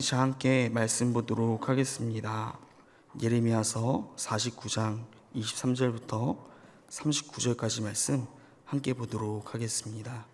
시간 함께 말씀 보도록 하겠습니다. 예레미야서 49장 23절부터 39절까지 말씀 함께 보도록 하겠습니다.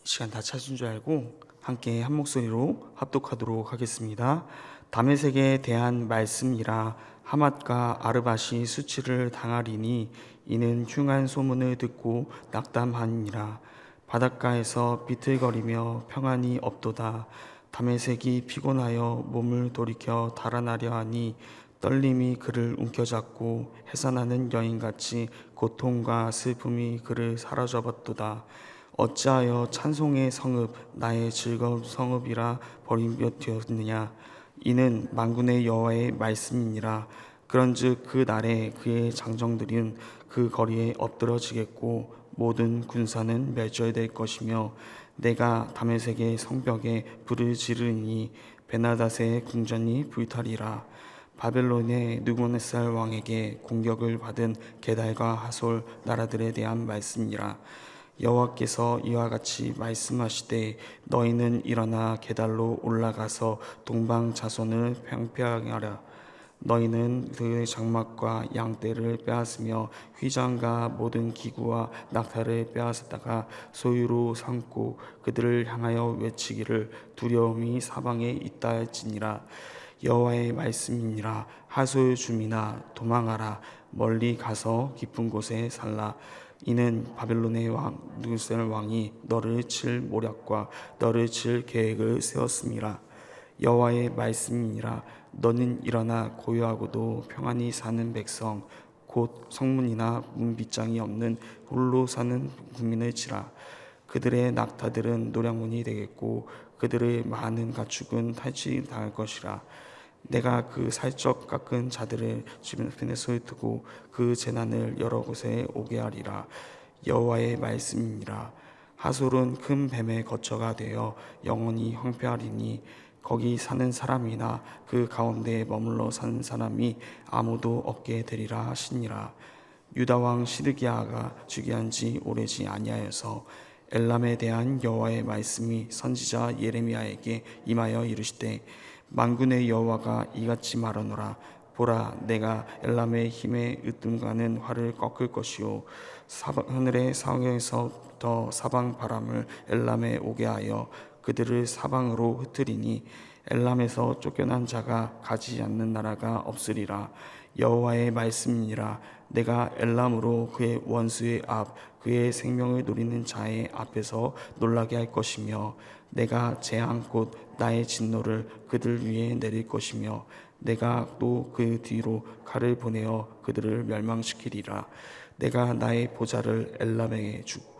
시간 다 찾은 줄 알고 함께 한 목소리로 합독하도록 하겠습니다. 다메섹에 대한 말씀이라. 하맛과 아르밧이 수치를 당하리니 이는 흉한 소문을 듣고 낙담하니라. 바닷가에서 비틀거리며 평안이 없도다. 다메섹이 피곤하여 몸을 돌이켜 달아나려 하니 떨림이 그를 움켜잡고 해산하는 여인같이 고통과 슬픔이 그를 사로잡았도다. 어찌하여 찬송의 성읍 나의 즐거운 성읍이라 버림되었느냐. 이는 만군의 여호와의 말씀이니라. 그런즉 그 날에 그의 장정들은 그 거리에 엎드러지겠고 모든 군사는 멸절될 것이며 내가 다메섹의 성벽에 불을 지르니 베나닷의 궁전이 불타리라. 바벨론의 느부갓네살 왕에게 공격을 받은 게달과 하솔 나라들에 대한 말씀이라. 여호와께서 이와 같이 말씀하시되 너희는 일어나 게달로 올라가서 동방 자손을 평평하라. 너희는 그의 장막과 양떼를 빼앗으며 휘장과 모든 기구와 낙타를 빼앗았다가 소유로 삼고 그들을 향하여 외치기를 두려움이 사방에 있다 할지니라. 여호와의 말씀이니라. 하솔 주민아 도망하라. 멀리 가서 깊은 곳에 살라. 이는 바벨론의 왕 느부갓네살 왕이 너를 칠 모략과 너를 칠 계획을 세웠음이라. 여호와의 말씀이니라. 너는 일어나 고요하고도 평안히 사는 백성 곧 성문이나 문빗장이 없는 홀로 사는 국민을 치라. 그들의 낙타들은 노량문이 되겠고 그들의 많은 가축은 탈취당할 것이라. 내가 그 살적 깎은 자들을 주변에 소리두고 그 재난을 여러 곳에 오게 하리라. 여호와의 말씀이니라. 하솔은 큰 뱀의 거처가 되어 영원히 황폐하리니 거기 사는 사람이나 그 가운데 머물러 사는 사람이 아무도 없게 되리라 하시니라. 유다 왕 시드기야가 즉위한 지 오래지 아니하여서 엘람에 대한 여호와의 말씀이 선지자 예레미야에게 임하여 이르시되 만군의 여호와가 이같이 말하노라. 보라, 내가 엘람의 힘에 으뜸가는 활을 꺾을 것이요 하늘의 상에서부터 사방 바람을 엘람에 오게 하여 그들을 사방으로 흩으리니 엘람에서 쫓겨난 자가 가지 않는 나라가 없으리라. 여호와의 말씀이니라. 내가 엘람으로 그의 원수의 앞 그의 생명을 노리는 자의 앞에서 놀라게 할 것이며 내가 재앙 곧 나의 진노를 그들 위에 내릴 것이며 내가 또 그 뒤로 칼을 보내어 그들을 멸망시키리라. 내가 나의 보좌를 엘람에게 주고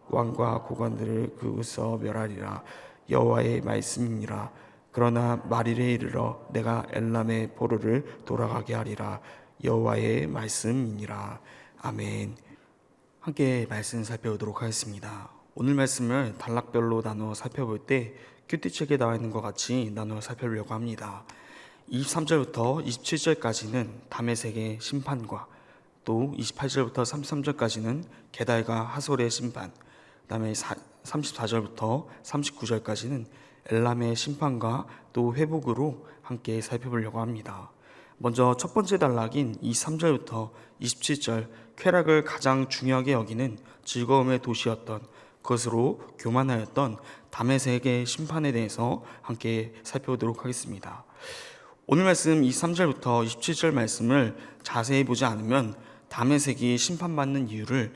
왕과 고관들을 그곳에서 멸하리라. 여호와의 말씀이니라. 그러나 말일에 이르러 내가 엘람의 포로를 돌아가게 하리라. 여호와의 말씀이니라. 아멘. 함께 말씀 살펴보도록 하겠습니다. 오늘 말씀을 단락별로 나누어 살펴볼 때 큐티책에 나와 있는 것 같이 나누어 살펴보려고 합니다. 23절부터 27절까지는 다메섹의 심판과 또 28절부터 33절까지는 게달과 하솔의 심판, 그 다음에 34절부터 39절까지는 엘람의 심판과 또 회복으로 함께 살펴보려고 합니다. 먼저 첫 번째 단락인 23절부터 27절, 쾌락을 가장 중요하게 여기는 즐거움의 도시였던 그것으로 교만하였던 다메섹의 심판에 대해서 함께 살펴보도록 하겠습니다. 오늘 말씀 23절부터 27절 말씀을 자세히 보지 않으면 다메섹이 심판받는 이유를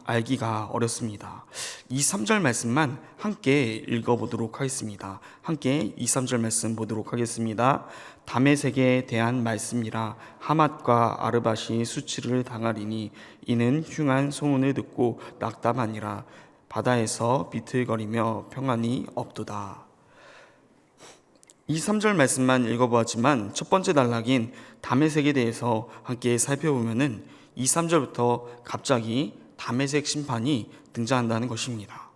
알기가 어렵습니다. 23절 말씀만 함께 읽어보도록 하겠습니다. 함께 23절 말씀 보도록 하겠습니다. 다메섹에 대한 말씀이라. 하맛과 아르밧이 수치를 당하리니 이는 흉한 소문을 듣고 낙담하니라. 바다에서 비틀거리며 평안이 없도다. 23절 말씀만 읽어보았지만 첫 번째 단락인 다메섹에 대해서 함께 살펴보면은 23절부터 갑자기 다메섹 심판이 등장한다는 것입니다.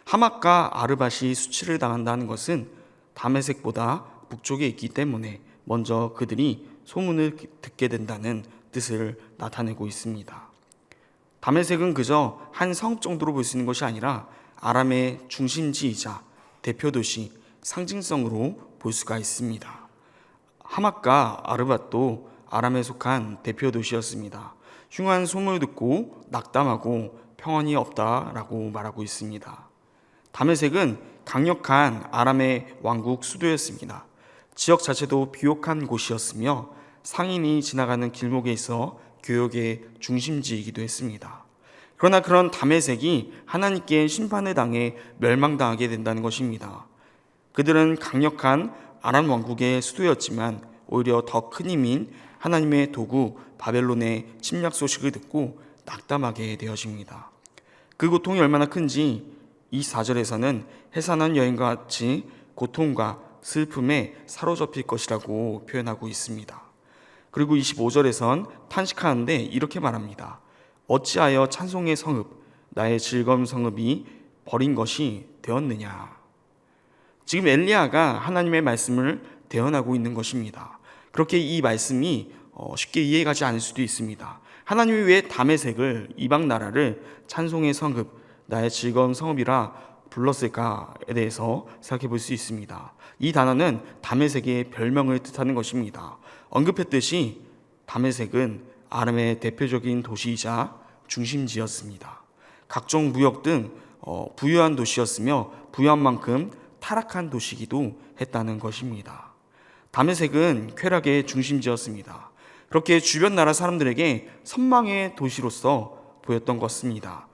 하맛과 아르밧이 수치를 당한다는 것은 다메섹보다 북쪽에 있기 때문에 먼저 그들이 소문을 듣게 된다는 뜻을 나타내고 있습니다. 다메섹은 그저 한 성읍 정도로 볼 수 있는 것이 아니라 아람의 중심지이자 대표 도시, 상징성으로 볼 수가 있습니다. 하맛과 아르밧도 아람에 속한 대표 도시였습니다. 흉한 소문을 듣고 낙담하고 평안이 없다라고 말하고 있습니다. 다메섹은 강력한 아람의 왕국 수도였습니다. 지역 자체도 비옥한 곳이었으며 상인이 지나가는 길목에 있어 교역의 중심지이기도 했습니다. 그러나 그런 다메섹이 하나님께 심판을 당해 멸망당하게 된다는 것입니다. 그들은 강력한 아람 왕국의 수도였지만 오히려 더 큰 힘인 하나님의 도구 바벨론의 침략 소식을 듣고 낙담하게 되어집니다. 그 고통이 얼마나 큰지 이 4절에서는 해산한 여인과 같이 고통과 슬픔에 사로잡힐 것이라고 표현하고 있습니다. 그리고 25절에선 탄식하는데 이렇게 말합니다. 어찌하여 찬송의 성읍, 나의 즐거운 성읍이 버린 것이 되었느냐. 지금 엘리야가 하나님의 말씀을 대언하고 있는 것입니다. 그렇게 이 말씀이 쉽게 이해가지 않을 수도 있습니다. 하나님이 왜 다메섹을, 이방 나라를 찬송의 성읍, 나의 즐거운 성읍이라 불렀을까에 대해서 생각해 볼 수 있습니다. 이 단어는 다메섹의 별명을 뜻하는 것입니다. 언급했듯이 다메섹은 아람의 대표적인 도시이자 중심지였습니다. 각종 무역 등 부유한 도시였으며 부유한 만큼 타락한 도시이기도 했다는 것입니다. 다메섹은 쾌락의 중심지였습니다. 그렇게 주변 나라 사람들에게 선망의 도시로서 보였던 것입니다.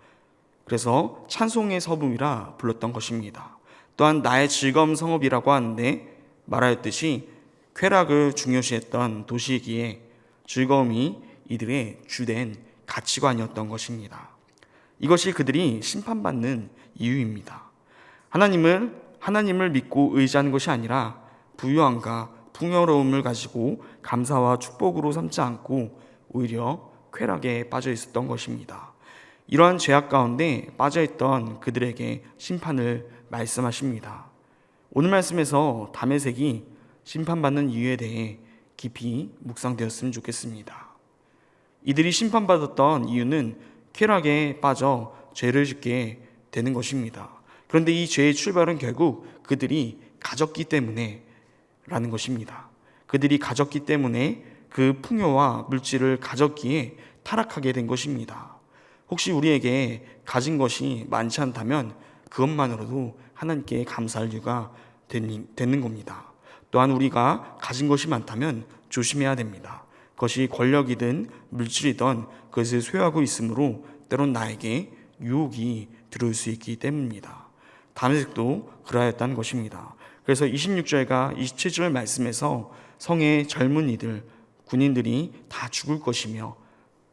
그래서 찬송의 성읍이라 불렀던 것입니다. 또한 나의 즐거운 성읍이라고 하는데 말하였듯이 쾌락을 중요시했던 도시이기에 즐거움이 이들의 주된 가치관이었던 것입니다. 이것이 그들이 심판받는 이유입니다. 하나님을 믿고 의지하는 것이 아니라 부유함과 풍요로움을 가지고 감사와 축복으로 삼지 않고 오히려 쾌락에 빠져 있었던 것입니다. 이러한 죄악 가운데 빠져있던 그들에게 심판을 말씀하십니다. 오늘 말씀에서 다메섹이 심판받는 이유에 대해 깊이 묵상되었으면 좋겠습니다. 이들이 심판받았던 이유는 쾌락에 빠져 죄를 짓게 되는 것입니다. 그런데 이 죄의 출발은 결국 그들이 가졌기 때문에 라는 것입니다. 그들이 가졌기 때문에 그 풍요와 물질을 가졌기에 타락하게 된 것입니다. 혹시 우리에게 가진 것이 많지 않다면 그것만으로도 하나님께 감사할 이유가 되는 겁니다. 또한 우리가 가진 것이 많다면 조심해야 됩니다. 그것이 권력이든 물질이든 그것을 소유하고 있으므로 때론 나에게 유혹이 들어올 수 있기 때문입니다. 다메섹도 그러하였다는 것입니다. 그래서 26절과 27절 말씀에서 성의 젊은이들, 군인들이 다 죽을 것이며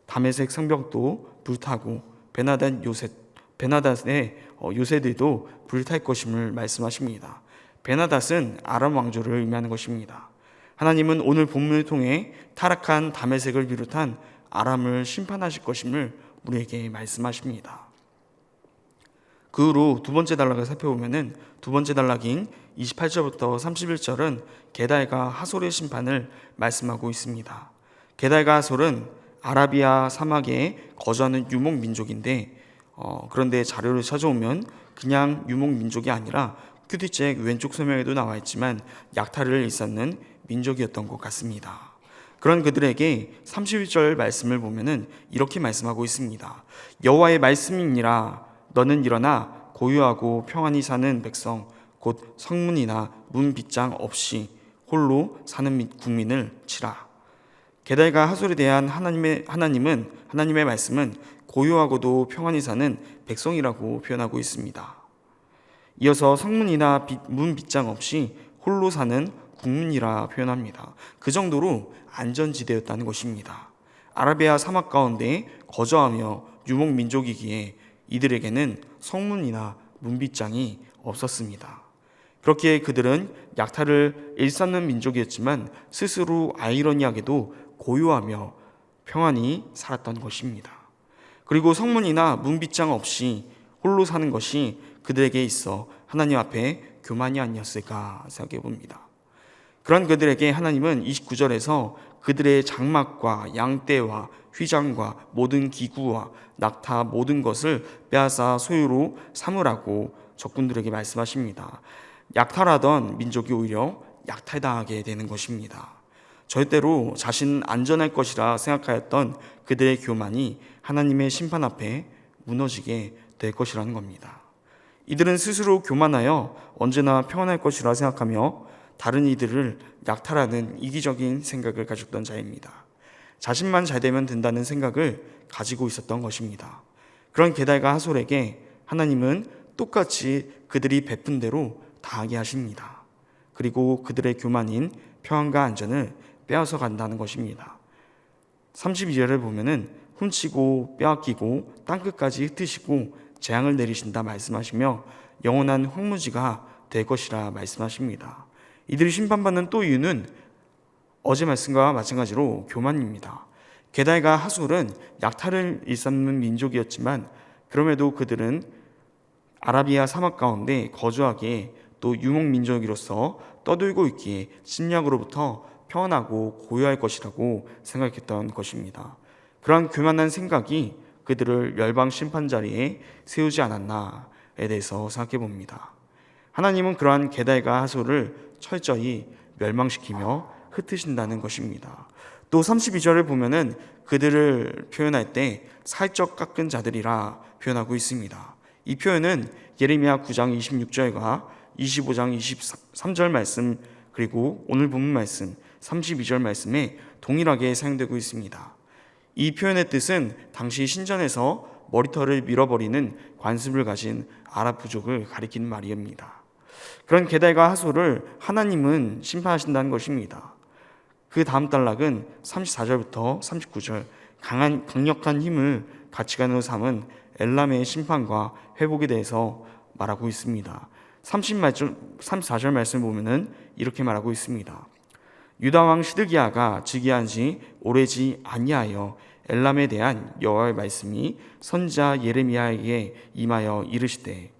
다메섹 성벽도 불타고 베나닷의 요새들도 불탈 것임을 말씀하십니다. 베나닷은 아람 왕조를 의미하는 것입니다. 하나님은 오늘 본문을 통해 타락한 다메섹을 비롯한 아람을 심판하실 것임을 우리에게 말씀하십니다. 그 후로 두 번째 단락을 살펴보면 두 번째 단락인 28절부터 31절은 게달과 하솔의 심판을 말씀하고 있습니다. 게달과 하솔은 아라비아 사막에 거주하는 유목 민족인데 그런데 자료를 찾아오면 그냥 유목 민족이 아니라 큐티책 왼쪽 설명에도 나와 있지만 약탈을 일삼는 민족이었던 것 같습니다. 그런 그들에게 31절 말씀을 보면은 이렇게 말씀하고 있습니다. 여호와의 말씀이니라 너는 일어나 고요하고 평안히 사는 백성 곧 성문이나 문 빗장 없이 홀로 사는 국민을 치라. 게달과 하솔에 대한 하나님의 말씀은 고요하고도 평안히 사는 백성이라고 표현하고 있습니다. 이어서 성문이나 문 빗장 없이 홀로 사는 국민이라 표현합니다. 그 정도로 안전지대였다는 것입니다. 아라비아 사막 가운데 거주하며 유목 민족이기에 이들에게는 성문이나 문빗장이 없었습니다. 그렇기에 그들은 약탈을 일삼는 민족이었지만 스스로 아이러니하게도 고요하며 평안히 살았던 것입니다. 그리고 성문이나 문빗장 없이 홀로 사는 것이 그들에게 있어 하나님 앞에 교만이 아니었을까 생각해 봅니다. 그런 그들에게 하나님은 29절에서 그들의 장막과 양떼와 휘장과 모든 기구와 낙타 모든 것을 빼앗아 소유로 삼으라고 적군들에게 말씀하십니다. 약탈하던 민족이 오히려 약탈당하게 되는 것입니다. 절대로 자신은 안전할 것이라 생각하였던 그들의 교만이 하나님의 심판 앞에 무너지게 될 것이라는 겁니다. 이들은 스스로 교만하여 언제나 평안할 것이라 생각하며 다른 이들을 약탈하는 이기적인 생각을 가졌던 자입니다. 자신만 잘 되면 된다는 생각을 가지고 있었던 것입니다. 그런 게달과 하솔에게 하나님은 똑같이 그들이 베푼 대로 당하게 하십니다. 그리고 그들의 교만인 평안과 안전을 빼앗아 간다는 것입니다. 32절을 보면은 훔치고 빼앗기고 땅끝까지 흩으시고 재앙을 내리신다 말씀하시며 영원한 황무지가 될 것이라 말씀하십니다. 이들이 심판받는 또 이유는 어제 말씀과 마찬가지로 교만입니다. 게달과 하솔은 약탈을 일삼는 민족이었지만 그럼에도 그들은 아라비아 사막 가운데 거주하기에 또 유목민족으로서 떠들고 있기에 침략으로부터 평안하고 고요할 것이라고 생각했던 것입니다. 그러한 교만한 생각이 그들을 열방 심판 자리에 세우지 않았나에 대해서 생각해 봅니다. 하나님은 그러한 게달과 하솔을 철저히 멸망시키며 흩으신다는 것입니다. 또 32절을 보면은 그들을 표현할 때 살적 깎은 자들이라 표현하고 있습니다. 이 표현은 예레미야 9장 26절과 25장 23절 말씀 그리고 오늘 본문 말씀 32절 말씀에 동일하게 사용되고 있습니다. 이 표현의 뜻은 당시 신전에서 머리털을 밀어버리는 관습을 가진 아랍 부족을 가리키는 말입니다. 그런 게달과 하솔을 하나님은 심판하신다는 것입니다. 그 다음 단락은 34절부터 39절 강력한 힘을 가치관으로 삼은 엘람의 심판과 회복에 대해서 말하고 있습니다. 34절 말씀을 보면은 이렇게 말하고 있습니다. 유다 왕 시드기야가 즉위한 지 오래지 아니하여 엘람에 대한 여호와의 말씀이 선지자 예레미야에게 임하여 이르시되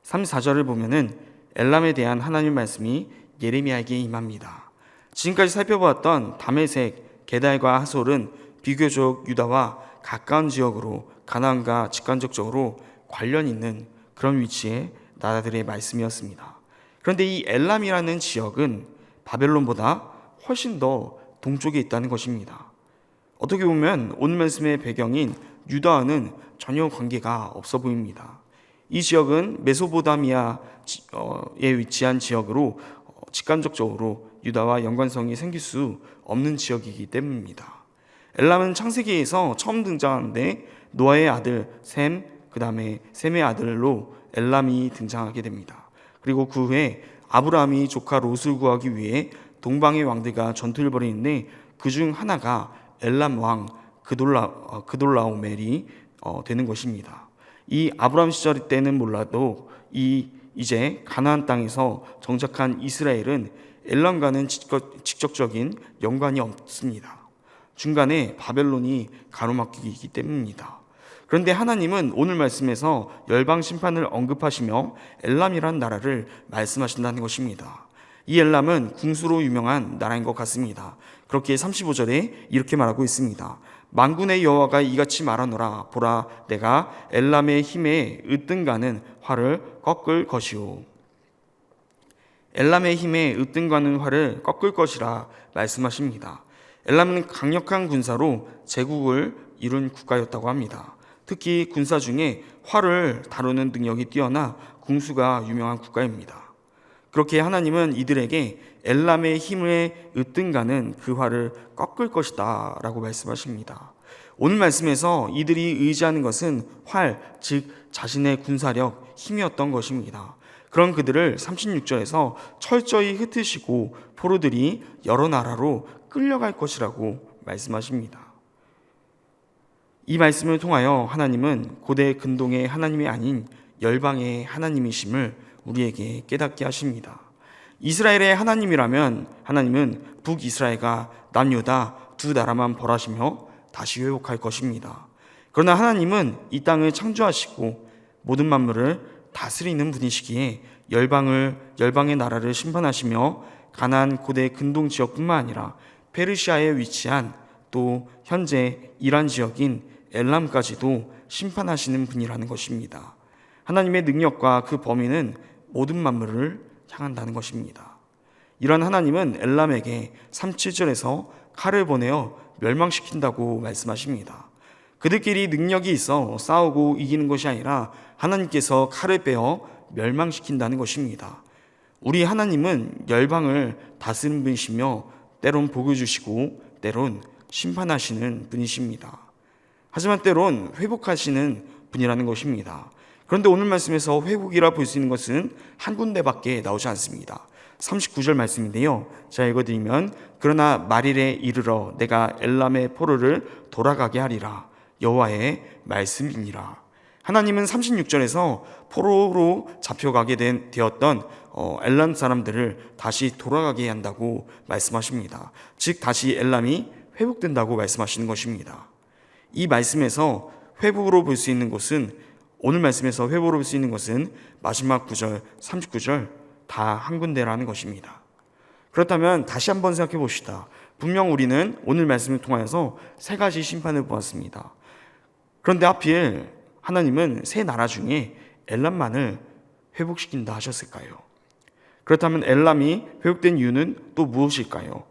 34절을 보면은 엘람에 대한 하나님의 말씀이 예레미야에게 임합니다. 지금까지 살펴보았던 다메섹, 게달과 하솔은 비교적 유다와 가까운 지역으로 가나안과 직간접적으로 관련 있는 그런 위치의 나라들의 말씀이었습니다. 그런데 이 엘람이라는 지역은 바벨론보다 훨씬 더 동쪽에 있다는 것입니다. 어떻게 보면 오늘 말씀의 배경인 유다와는 전혀 관계가 없어 보입니다. 이 지역은 메소포타미아에 위치한 지역으로 직간접적으로 유다와 연관성이 생길 수 없는 지역이기 때문입니다. 엘람은 창세기에서 처음 등장하는데 노아의 아들 셈, 그 다음에 셈의 아들로 엘람이 등장하게 됩니다. 그리고 그 후에 아브라함이 조카 롯을 구하기 위해 동방의 왕들과 전투를 벌이는데 그중 하나가 엘람 왕 그돌라오멜이 되는 것입니다. 이 아브라함 시절 때는 몰라도 이제 가나안 땅에서 정착한 이스라엘은 엘람과는 직접적인 연관이 없습니다. 중간에 바벨론이 가로막히기 때문입니다. 그런데 하나님은 오늘 말씀에서 열방 심판을 언급하시며 엘람이라는 나라를 말씀하신다는 것입니다. 이 엘람은 궁수로 유명한 나라인 것 같습니다. 그렇게 35절에 이렇게 말하고 있습니다. 만군의 여호와가 이같이 말하노라. 보라, 내가 엘람의 힘에 으뜸가는 활을 꺾을 것이오. 엘람의 힘에 으뜸가는 활을 꺾을 것이라 말씀하십니다. 엘람은 강력한 군사로 제국을 이룬 국가였다고 합니다. 특히 군사 중에 활을 다루는 능력이 뛰어나 궁수가 유명한 국가입니다. 그렇게 하나님은 이들에게 엘람의 힘에 으뜸가는 그 활을 꺾을 것이다 라고 말씀하십니다. 오늘 말씀에서 이들이 의지하는 것은 활, 즉 자신의 군사력, 힘이었던 것입니다. 그런 그들을 36절에서 철저히 흩으시고 포로들이 여러 나라로 끌려갈 것이라고 말씀하십니다. 이 말씀을 통하여 하나님은 고대 근동의 하나님이 아닌 열방의 하나님이심을 우리에게 깨닫게 하십니다. 이스라엘의 하나님이라면 하나님은 북이스라엘과 남유다 두 나라만 벌하시며 다시 회복할 것입니다. 그러나 하나님은 이 땅을 창조하시고 모든 만물을 다스리는 분이시기에 열방의 나라를 심판하시며 가나안 고대 근동 지역뿐만 아니라 페르시아에 위치한 또 현재 이란 지역인 엘람까지도 심판하시는 분이라는 것입니다. 하나님의 능력과 그 범위는 모든 만물을 향한다는 것입니다. 이러한 하나님은 엘람에게 37절에서 칼을 보내어 멸망시킨다고 말씀하십니다. 그들끼리 능력이 있어 싸우고 이기는 것이 아니라 하나님께서 칼을 빼어 멸망시킨다는 것입니다. 우리 하나님은 열방을 다스리는 분이시며 때론 복을 주시고 때론 심판하시는 분이십니다. 하지만 때론 회복하시는 분이라는 것입니다. 그런데 오늘 말씀에서 회복이라 볼 수 있는 것은 한 군데밖에 나오지 않습니다. 39절 말씀인데요. 자, 읽어드리면 그러나 말일에 이르러 내가 엘람의 포로를 돌아가게 하리라. 여호와의 말씀이니라. 하나님은 36절에서 포로로 잡혀가게 되었던 엘람 사람들을 다시 돌아가게 한다고 말씀하십니다. 즉 다시 엘람이 회복된다고 말씀하시는 것입니다. 이 말씀에서 회복으로 볼 수 있는 것은 오늘 말씀에서 회복으로 볼 수 있는 것은 마지막 9절, 39절 다 한 군데라는 것입니다. 그렇다면 다시 한번 생각해 봅시다. 분명 우리는 오늘 말씀을 통하여서 세 가지 심판을 보았습니다. 그런데 하필 하나님은 세 나라 중에 엘람만을 회복시킨다 하셨을까요? 그렇다면 엘람이 회복된 이유는 또 무엇일까요?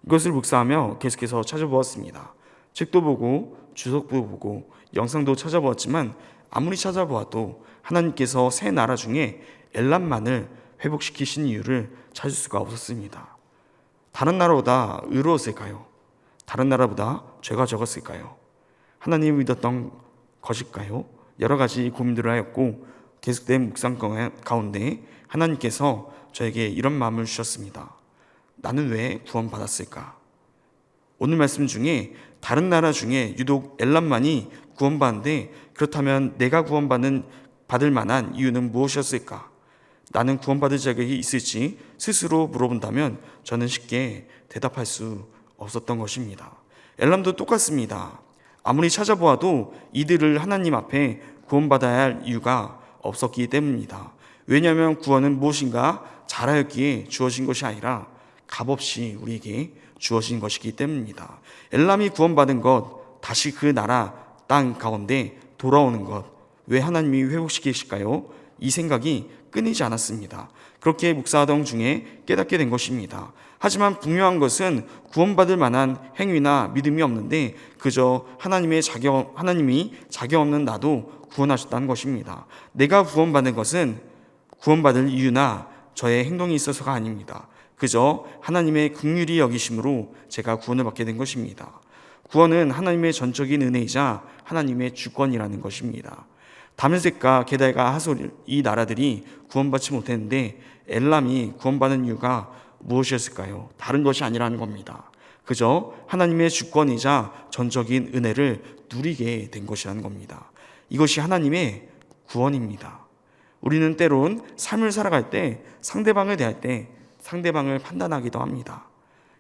이것을 묵상하며 계속해서 찾아보았습니다. 책도 보고 주석도 보고 영상도 찾아보았지만 아무리 찾아보아도 하나님께서 세 나라 중에 엘람만을 회복시키신 이유를 찾을 수가 없었습니다. 다른 나라보다 의로웠을까요? 다른 나라보다 죄가 적었을까요? 하나님을 믿었던 것일까요? 여러 가지 고민들을 하였고 계속된 묵상 가운데 하나님께서 저에게 이런 마음을 주셨습니다. 나는 왜 구원받았을까? 오늘 말씀 중에 다른 나라 중에 유독 엘람만이 구원받는데 그렇다면 내가 받을 만한 이유는 무엇이었을까? 나는 구원받을 자격이 있을지 스스로 물어본다면 저는 쉽게 대답할 수 없었던 것입니다. 엘람도 똑같습니다. 아무리 찾아보아도 이들을 하나님 앞에 구원받아야 할 이유가 없었기 때문입니다. 왜냐하면 구원은 무엇인가 잘하였기에 주어진 것이 아니라 값없이 우리에게 주어진 것이기 때문입니다. 엘람이 구원받은 것, 다시 그 나라 땅 가운데 돌아오는 것, 왜 하나님이 회복시키실까요? 이 생각이 끊이지 않았습니다. 그렇게 묵상하던 중에 깨닫게 된 것입니다. 하지만 분명한 것은 구원받을 만한 행위나 믿음이 없는데 그저 하나님이 자격 없는 나도 구원하셨다는 것입니다. 내가 구원받는 것은 구원받을 이유나 저의 행동이 있어서가 아닙니다. 그저 하나님의 긍휼히 여기심으로 제가 구원을 받게 된 것입니다. 구원은 하나님의 전적인 은혜이자 하나님의 주권이라는 것입니다. 다메섹과 게달과 하솔 이 나라들이 구원받지 못했는데 엘람이 구원받는 이유가 무엇이었을까요? 다른 것이 아니라는 겁니다. 그저 하나님의 주권이자 전적인 은혜를 누리게 된 것이라는 겁니다. 이것이 하나님의 구원입니다. 우리는 때론 삶을 살아갈 때 상대방을 대할 때 상대방을 판단하기도 합니다.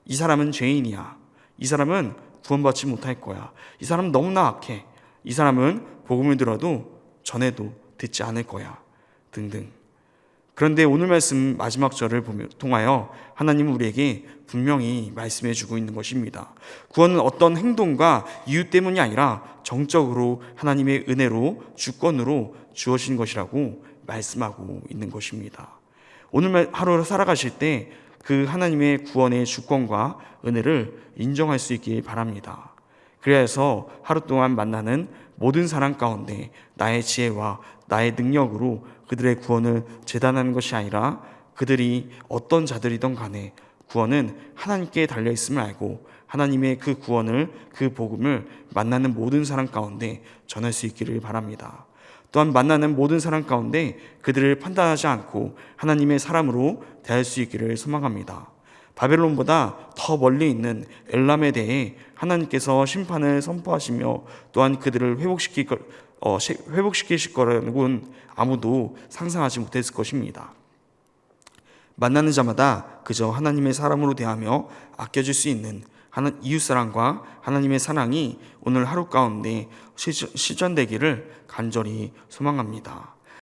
이 사람은 죄인이야. 이 사람은 구원받지 못할 거야. 이 사람은 너무나 악해. 이 사람은 복음을 들어도 전해도 듣지 않을 거야. 등등. 그런데 오늘 말씀 마지막 절을 통하여 하나님은 우리에게 분명히 말씀해 주고 있는 것입니다. 구원은 어떤 행동과 이유 때문이 아니라 정적으로 하나님의 은혜로 주권으로 주어진 것이라고 말씀하고 있는 것입니다. 오늘 하루를 살아가실 때 그 하나님의 구원의 주권과 은혜를 인정할 수 있길 바랍니다. 그래야 해서 하루 동안 만나는 모든 사람 가운데 나의 지혜와 나의 능력으로 그들의 구원을 재단하는 것이 아니라 그들이 어떤 자들이든 간에 구원은 하나님께 달려있음을 알고 하나님의 그 구원을, 그 복음을 만나는 모든 사람 가운데 전할 수 있기를 바랍니다. 또한 만나는 모든 사람 가운데 그들을 판단하지 않고 하나님의 사람으로 대할 수 있기를 소망합니다. 바벨론보다 더 멀리 있는 엘람에 대해 하나님께서 심판을 선포하시며 또한 그들을 회복시키실 거라고는 아무도 상상하지 못했을 것입니다. 만나는 자마다 그저 하나님의 사람으로 대하며 아껴줄 수 있는 이웃사랑과 하나님의 사랑이 오늘 하루 가운데 실전되기를 간절히 소망합니다.